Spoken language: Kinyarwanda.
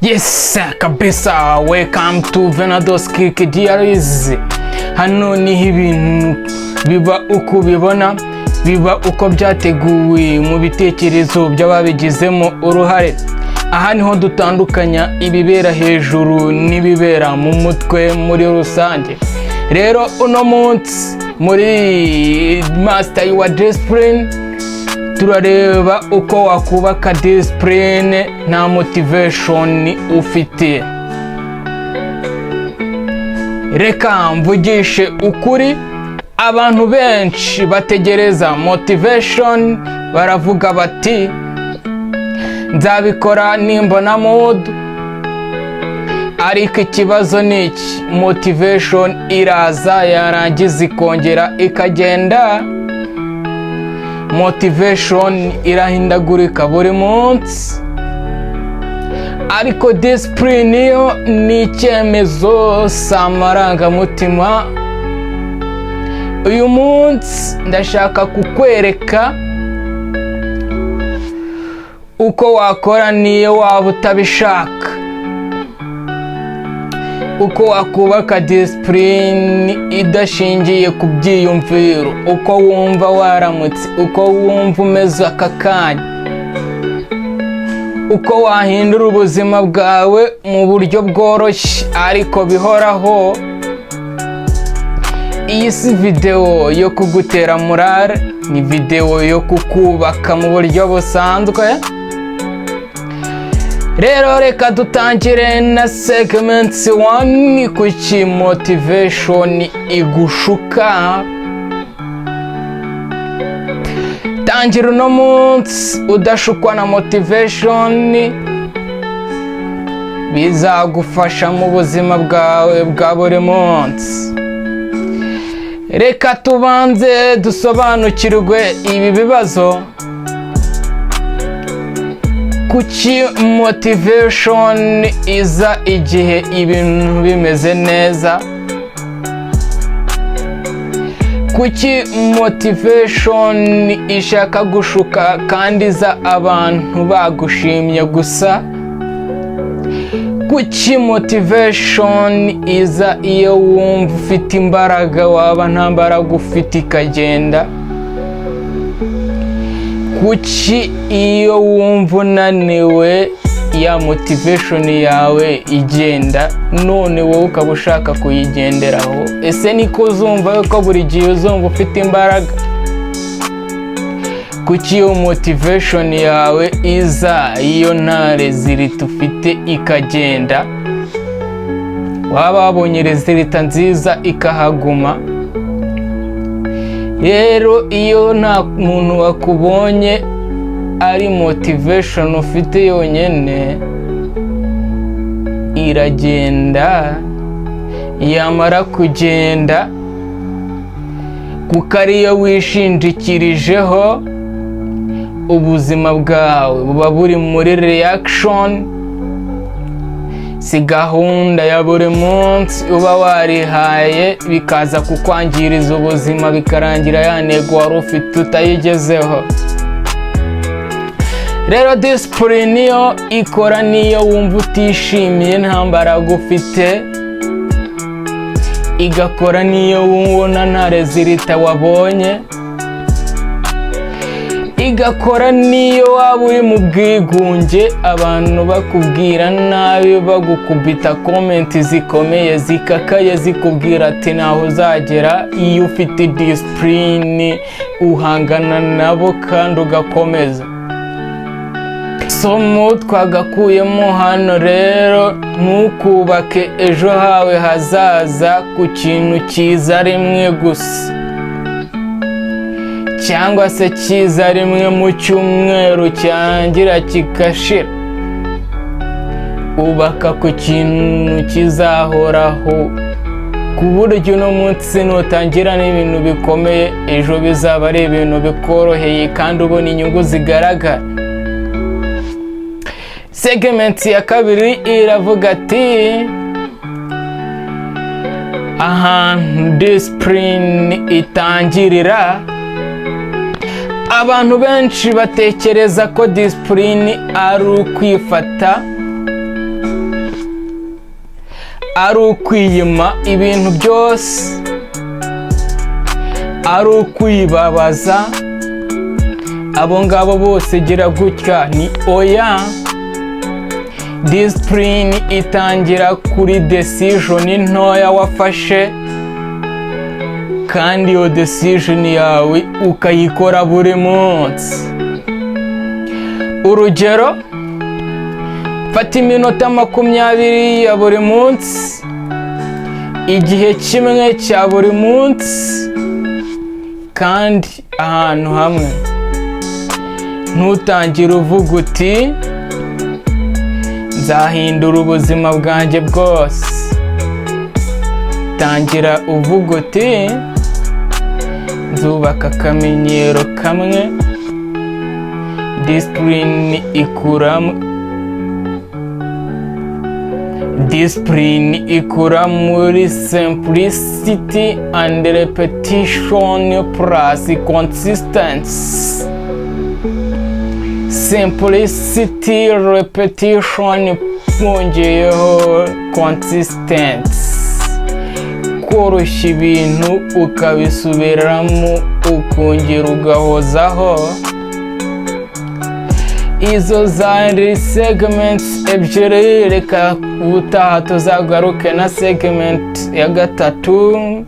Yes kabisa, welcome to Venados Kick Diaries. Hano niho ibintu biba uko bibona, biba uko byateguwe mu bitekerezo by'ababigizemo uruhare. Aha niho dutandukanya ibibera hejuru n'ibibera mu mutwe muri rusange. Rero uno munsi muri Master Your Discipline turareba uko wakubaka discipline na motivation ufite. Reka mvugishe ukuri, abantu benshi bategereza motivation, baravuga bati nzabikora nimbona mood. Ariko ikibazo ni iki, motivation iraza yarangiza ikongera ikagenda. Motivation irahindagurika buri munsi, ariko discipline yo ni icyemezo s'amarangamutima. Uyu munsi ndashaka kukwereka uko wakora niyo waba utabishaka, uko wakubaka discipline idashingiye ku byiyumviro, uko wumva waramutse, uko wumva umeze aka kanya, uko wahindura ubuzima bwawe mu buryo bworoshye ariko bihoraho. Iyi si video yo kugutera morale, ni video yo kukubaka mu buryo busanzwe. Rero reka dutangire na segment 1, kuki motivation igushuka. Tangira uno munsi udashukwa na motivation, bizagufasha mu buzima bwawe bwa buri munsi. Reka tubanze dusobanukirwe ibi bibazo. Kuki motivation iza igihe ibintu bimeze neza? Kuki motivation ishaka gushuka kandi iza abantu bagushimye gusa? Kuki motivation iza iyo wumva ufite imbaraga waba nta mbaraga ufite ikagenda? Kuki iyo wumva unaniwe ya motivation yawe igenda, none wowe ukaba ushaka kuyigenderaho? Ese niko uzumva ko buri gihe uzumva ufite imbaraga? Kuki iyo motivation yawe iza iyo nta result ufite ikagenda? Waba wabonye result nziza ikahaguma? Rero iyo nta muntu wakubonye ari motivation ufite yonyine, iragenda. Yamara kugenda kuko ariyo wishingikirijeho, ubuzima bwawe buba buri muri reaction. Si gahunda ya buri munsi uba warihaye bikaza kukwangiriza ubuzima, bikarangira ya ntego wari ufite utayigezeho. Rero discipline yo ikora niyo wumva utishimiye nta mbaraga ufite, igakora niyo wumva nta result wabonye, igakora niyo waba uri mu bwigunge, abantu bakubwira nabi, bagukubita comment zikomeye zikakaye zikubwira ati ntaho uzagera. Iyo ufite discipline uhangana nabo kandi ugakomeza. Somo twagakuyemo hano rero, ntukubake ejo hawe hazaza ku kintu cyiza rimwe gusa, cyangwa se cyiza rimwe mu cyumweru cyangira kigashira. Ubaka ku kintu kizahoraho, ku buryo uno munsi nutangira n'ibintu bikomeye, ejo bizaba ari ibintu bikoroheye kandi ubona inyungu zigaragara. Segment ya kabiri iravuga ati ahantu discipline itangirira. Abantu benshi batekereza ko discipline ari ukwifata ari ukwiyima ibintu byose, ari ukwibabaza, abo ngabo bose gira gutya ni oya. Discipline itangira kuri decision ntoya wafashe, kandi iyo decision yawe ukayikora buri munsi. Urugero, fata iminota 20 ya buri munsi, igihe kimwe cya buri munsi, kandi ahantu hamwe. Ntutangire uvuga uti nzahindura ubuzima bwanjye bwose. Tangira uvuga uti nzubaka akamenyero kamwe. Discipline ikura muri simplicity and repetition plus consistency. Simplicity, repetition, mwongeyeho consistency. Koroshya ibintu ukabisubiramo ukongera ugahozaho. Izo zari segments ebyiri, reka ubutaha tuzagaruke na segment ya gatatu.